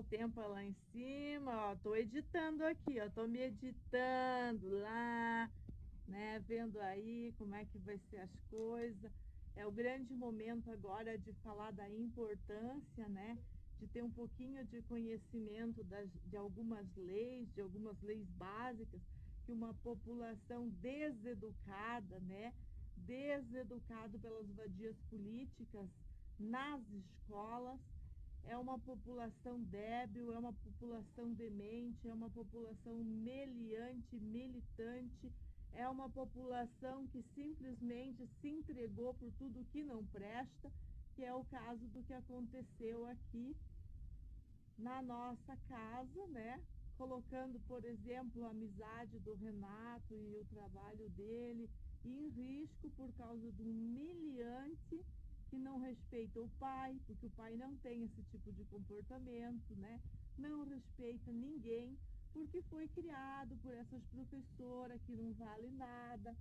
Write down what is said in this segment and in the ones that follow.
tempo lá em cima, ó, tô editando aqui, ó, tô me editando lá, né, vendo aí como é que vai ser as coisas. É o grande momento agora de falar da importância, né, de ter um pouquinho de conhecimento de de algumas leis básicas, que uma população deseducada, né, deseducado pelas vadias políticas nas escolas, é uma população débil, é uma população demente, é uma população meliante, militante, é uma população que simplesmente se entregou por tudo que não presta, que é o caso do que aconteceu aqui na nossa casa, né? Colocando, por exemplo, a amizade do Renato e o trabalho dele em risco por causa de um miliante que não respeita o pai, porque o pai não tem esse tipo de comportamento, né? Não respeita ninguém, porque foi criado por essas professoras que não vale nada,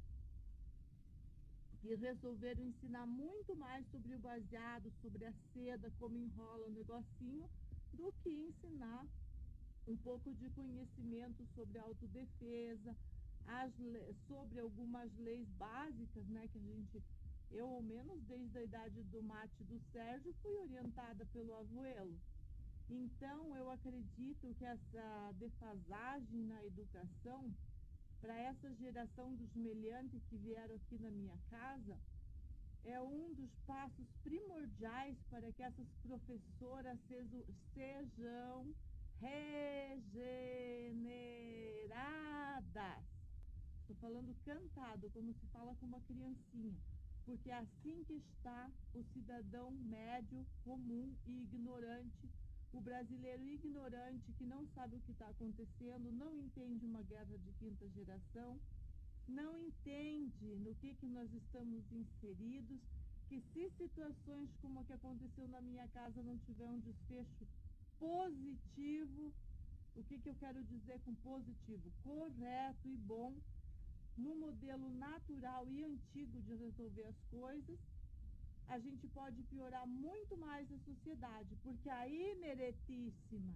que resolveram ensinar muito mais sobre o baseado, sobre a seda, como enrola o negocinho, do que ensinar um pouco de conhecimento sobre autodefesa, sobre algumas leis básicas, né, que eu ao menos desde a idade do mate do Sérgio, fui orientada pelo abuelo. Então, eu acredito que essa defasagem na educação, para essa geração dos meliantes que vieram aqui na minha casa, é um dos passos primordiais para que essas professoras sejam regeneradas. Estou falando cantado, como se fala com uma criancinha, porque é assim que está o cidadão médio, comum e ignorante, o brasileiro ignorante que não sabe o que está acontecendo, não entende uma guerra de quinta geração, não entende no que nós estamos inseridos, que se situações como a que aconteceu na minha casa não tiver um desfecho positivo, o que eu quero dizer com positivo? Correto e bom, no modelo natural e antigo de resolver as coisas, a gente pode piorar muito mais a sociedade, porque a imeretíssima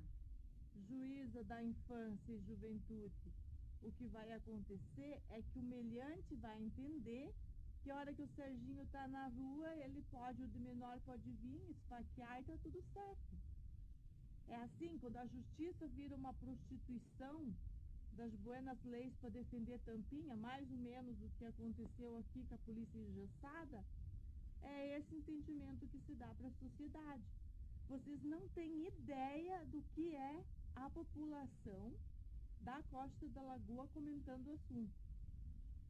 juíza da infância e juventude, o que vai acontecer é que o meliante vai entender que a hora que o Serginho está na rua, ele pode, o de menor pode vir, esfaquear e está tudo certo. É assim, quando a justiça vira uma prostituição das buenas leis para defender tampinha, mais ou menos o que aconteceu aqui com a polícia engessada, é esse entendimento que se dá para a sociedade. Vocês não têm ideia do que é a população da Costa da Lagoa comentando o assunto.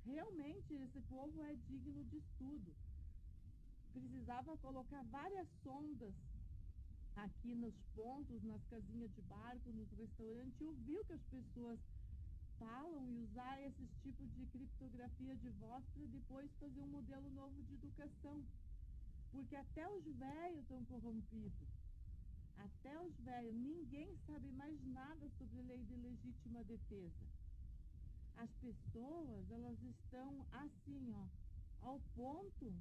Realmente, esse povo é digno de estudo. Precisava colocar várias sondas aqui nos pontos, nas casinhas de barco, nos restaurantes, e ouvir o que as pessoas falam e usar esses tipos de criptografia de voz para depois fazer um modelo novo de educação. Porque até os velhos estão corrompidos. Até os velhos. Ninguém sabe mais nada sobre lei de legítima defesa. As pessoas, elas estão assim, ó, ao ponto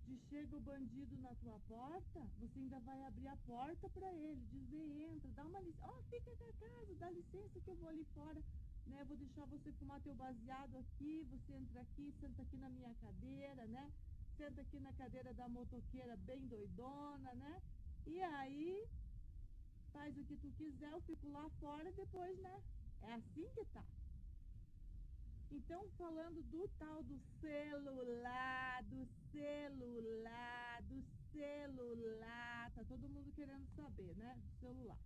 de chega o bandido na tua porta, você ainda vai abrir a porta para ele, dizer, entra, dá uma licença, ó, fica na casa, dá licença que eu vou ali fora, né, vou deixar você fumar teu baseado aqui, você entra aqui, senta aqui na minha cadeira, né, senta aqui na cadeira da motoqueira bem doidona, né, e aí faz o que tu quiser, eu fico lá fora depois, né, é assim que tá. Então, falando do tal do celular, tá todo mundo querendo saber, né? Do celular.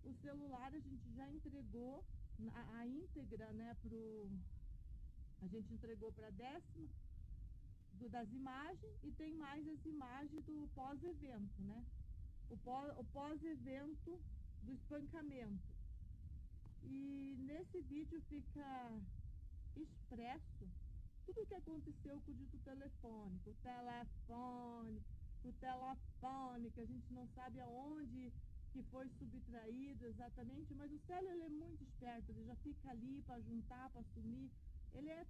O celular a gente já entregou a íntegra, né? A gente entregou para a 10ª das imagens e tem mais as imagens do pós-evento, né? O pós-evento do espancamento. E nesse vídeo fica expresso tudo o que aconteceu com o dito telefônico, o telefone, que a gente não sabe aonde que foi subtraído exatamente, mas o Célio ele é muito esperto, ele já fica ali para juntar, para sumir. Ele é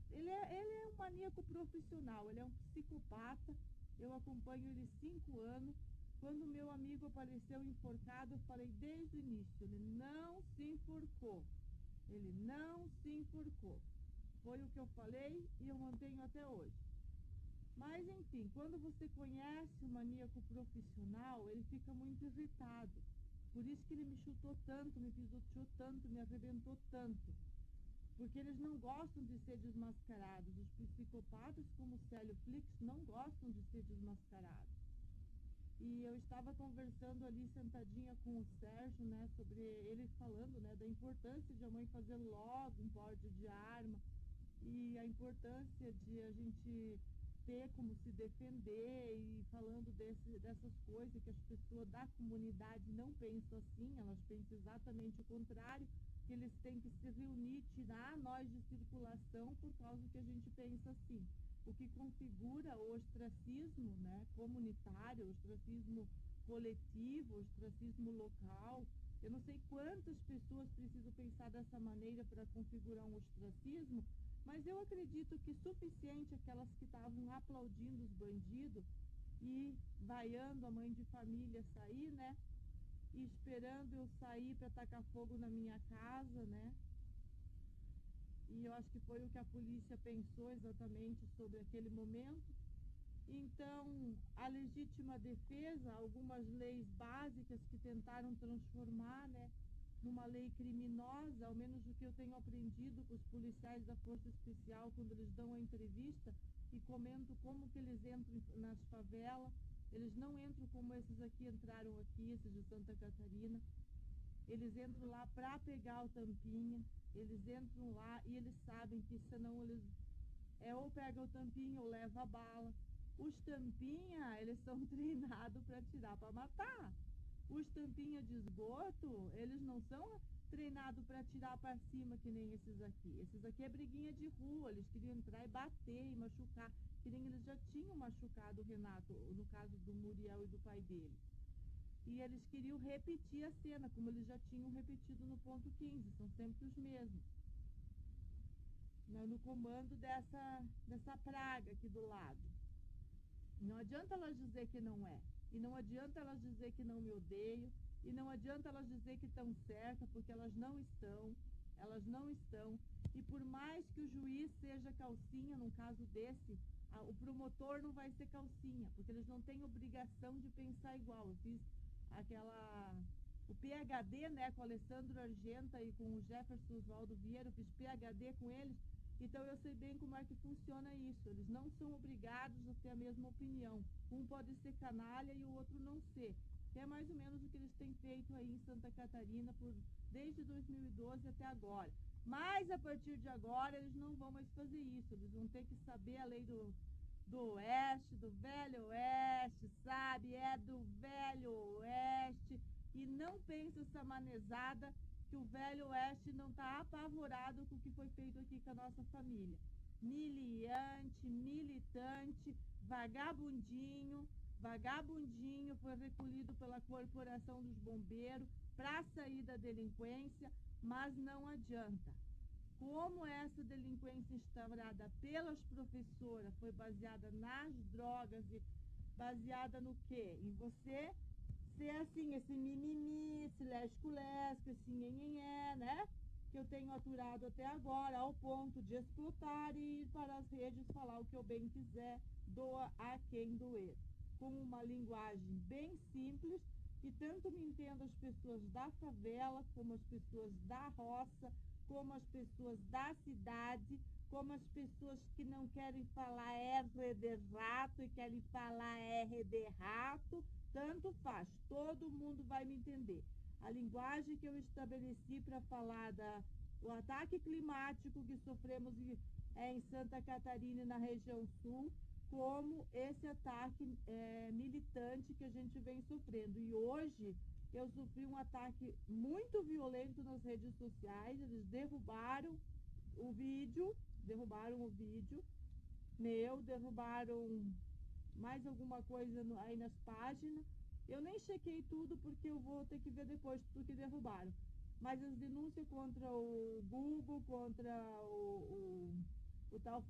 um maníaco profissional, ele é um psicopata. Eu acompanho ele 5 anos. Quando meu amigo apareceu enforcado, eu falei desde o início, ele não se enforcou. Ele não se enforcou. Foi o que eu falei e eu mantenho até hoje. Mas, enfim, quando você conhece o maníaco profissional, ele fica muito irritado. Por isso que ele me chutou tanto, me pisoteou tanto, me arrebentou tanto. Porque eles não gostam de ser desmascarados. Os psicopatas, como o Célio Flix, não gostam de ser desmascarados. E eu estava conversando ali, sentadinha com o Sérgio, né, sobre ele falando, né, da importância de a mãe fazer logo um porte de arma e a importância de a gente ter como se defender e falando dessas coisas que as pessoas da comunidade não pensam assim, elas pensam exatamente o contrário, que eles têm que se reunir, tirar nós de circulação por causa que a gente pensa assim. O que configura o ostracismo, né, comunitário, o ostracismo coletivo, o ostracismo local. Eu não sei quantas pessoas precisam pensar dessa maneira para configurar um ostracismo, mas eu acredito que suficiente aquelas que estavam aplaudindo os bandidos e vaiando a mãe de família sair, né? E esperando eu sair para tacar fogo na minha casa, né? E eu acho que foi o que a polícia pensou exatamente sobre aquele momento. Então, a legítima defesa, algumas leis básicas que tentaram transformar, né, numa lei criminosa, ao menos o que eu tenho aprendido com os policiais da Força Especial, quando eles dão a entrevista e comentam como que eles entram nas favelas. Eles não entram como esses aqui entraram aqui, esses de Santa Catarina. Eles entram lá para pegar o tampinha, eles entram lá e eles sabem que senão eles ou pegam o tampinha ou levam a bala. Os tampinha, eles são treinados para atirar para matar. Os tampinha de esgoto, eles não são treinados para atirar para cima que nem esses aqui. Esses aqui é briguinha de rua, eles queriam entrar e bater e machucar. Que nem eles já tinham machucado o Renato, no caso do Muriel e do pai dele. E eles queriam repetir a cena, como eles já tinham repetido no ponto 15, são sempre os mesmos. No comando dessa praga aqui do lado. Não adianta elas dizer que não é. E não adianta elas dizer que não me odeiam. E não adianta elas dizer que estão certas, porque elas não estão. Elas não estão. E por mais que o juiz seja calcinha, num caso desse, o promotor não vai ser calcinha, porque eles não têm obrigação de pensar igual. Eu fiz o PhD, né, com o Alessandro Argenta e com o Jefferson Oswaldo Vieira, eu fiz PhD com eles, então eu sei bem como é que funciona isso. Eles não são obrigados a ter a mesma opinião. Um pode ser canalha e o outro não ser. Que é mais ou menos o que eles têm feito aí em Santa Catarina desde 2012 até agora. Mas a partir de agora eles não vão mais fazer isso. Eles vão ter que saber a lei do Oeste, do Velho Oeste, sabe? É do Velho Oeste. E não pensa essa manezada que o Velho Oeste não está apavorado com o que foi feito aqui com a nossa família. Miliante, militante, vagabundinho foi recolhido pela Corporação dos Bombeiros para sair da delinquência, mas não adianta. Como essa delinquência instaurada pelas professoras foi baseada nas drogas e baseada no quê? Em você ser assim, esse mimimi, esse lesco-lesco, esse nhenhenhé, né? Que eu tenho aturado até agora, ao ponto de explotar e ir para as redes falar o que eu bem quiser, doa a quem doer. Com uma linguagem bem simples, e tanto me entendo as pessoas da favela, como as pessoas da roça, como as pessoas da cidade, como as pessoas que não querem falar R de rato e querem falar R de rato, tanto faz, todo mundo vai me entender. A linguagem que eu estabeleci para falar do ataque climático que sofremos em Santa Catarina e na região sul, como esse ataque militante que a gente vem sofrendo. E hoje eu sofri um ataque muito violento nas redes sociais, eles derrubaram o vídeo meu, derrubaram mais alguma coisa aí nas páginas. Eu nem chequei tudo porque eu vou ter que ver depois tudo que derrubaram. Mas as denúncias contra o Google, contra o o tal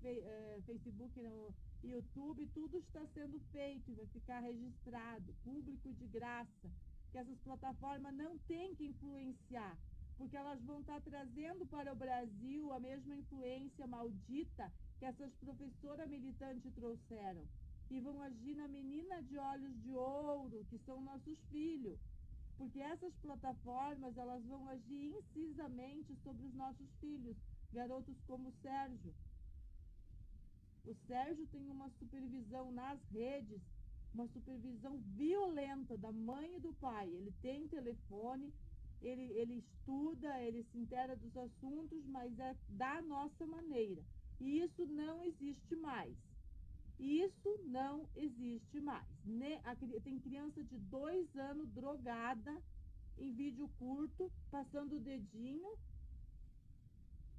Facebook, no YouTube, tudo está sendo feito e vai ficar registrado, público de graça, que essas plataformas não têm que influenciar, porque elas vão estar trazendo para o Brasil a mesma influência maldita que essas professoras militantes trouxeram, e vão agir na menina de olhos de ouro, que são nossos filhos, porque essas plataformas, elas vão agir incisamente sobre os nossos filhos, garotos como o Sérgio. O Sérgio tem uma supervisão nas redes, uma supervisão violenta da mãe e do pai. Ele tem telefone, ele estuda, ele se intera dos assuntos, mas é da nossa maneira. E isso não existe mais. Isso não existe mais. Tem criança de 2 anos drogada em vídeo curto, passando o dedinho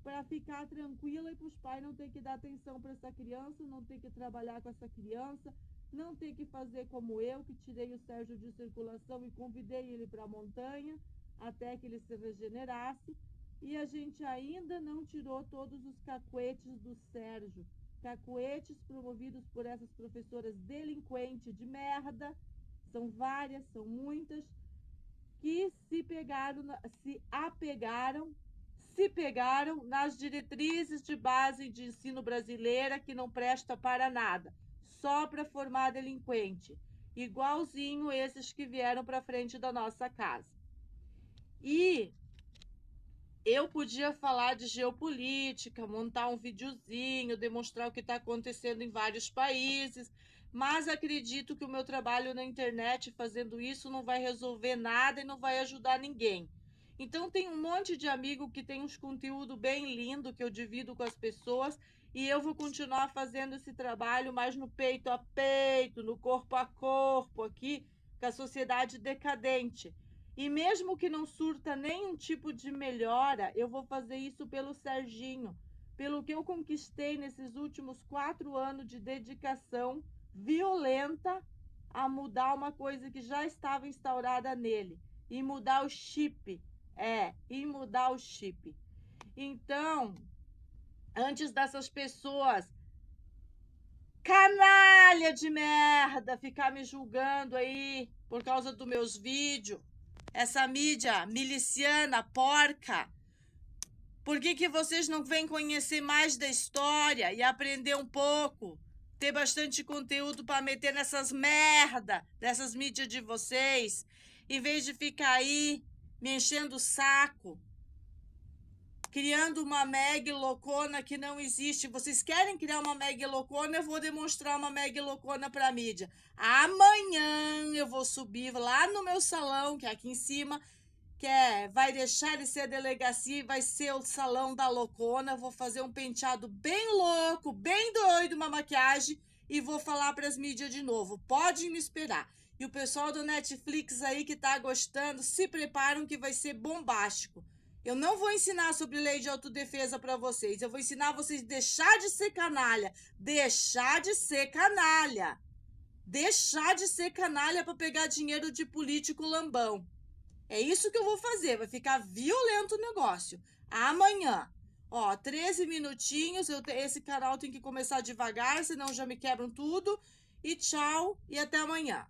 para ficar tranquila e para os pais não ter que dar atenção para essa criança, não ter que trabalhar com essa criança, não ter que fazer como eu, que tirei o Sérgio de circulação e convidei ele para a montanha até que ele se regenerasse. E a gente ainda não tirou todos os cacuetes do Sérgio. Cacuetes promovidos por essas professoras delinquentes de merda, são várias, são muitas, que se pegaram nas diretrizes de base de ensino brasileira, que não presta para nada, só para formar delinquente, igualzinho esses que vieram para frente da nossa casa. E eu podia falar de geopolítica, montar um videozinho, demonstrar o que está acontecendo em vários países, mas acredito que o meu trabalho na internet fazendo isso não vai resolver nada e não vai ajudar ninguém. Então tem um monte de amigo que tem uns conteúdo bem lindo que eu divido com as pessoas, e eu vou continuar fazendo esse trabalho mais no peito a peito, no corpo a corpo aqui, com a sociedade decadente. E mesmo que não surta nenhum tipo de melhora, eu vou fazer isso pelo Serginho, pelo que eu conquistei nesses últimos 4 anos de dedicação violenta a mudar uma coisa que já estava instaurada nele, e mudar o chip, e mudar o chip. Então, antes dessas pessoas canalha de merda ficar me julgando aí por causa dos meus vídeos, essa mídia miliciana, porca, por que vocês não vêm conhecer mais da história e aprender um pouco? Ter bastante conteúdo para meter nessas merda dessas mídias de vocês, em vez de ficar aí me enchendo o saco, criando uma meg loucona que não existe. Vocês querem criar uma meg loucona? Eu vou demonstrar uma meg loucona para a mídia. Amanhã eu vou subir lá no meu salão, que é aqui em cima, vai deixar de ser a delegacia e vai ser o salão da loucona. Vou fazer um penteado bem louco, bem doido, uma maquiagem, e vou falar para as mídias de novo. Podem me esperar. E o pessoal do Netflix aí que tá gostando, se preparam que vai ser bombástico. Eu não vou ensinar sobre lei de autodefesa para vocês. Eu vou ensinar vocês a deixar de ser canalha. Deixar de ser canalha. Deixar de ser canalha para pegar dinheiro de político lambão. É isso que eu vou fazer. Vai ficar violento o negócio. Amanhã. 13 minutinhos. Esse canal tem que começar devagar, senão já me quebram tudo. E tchau e até amanhã.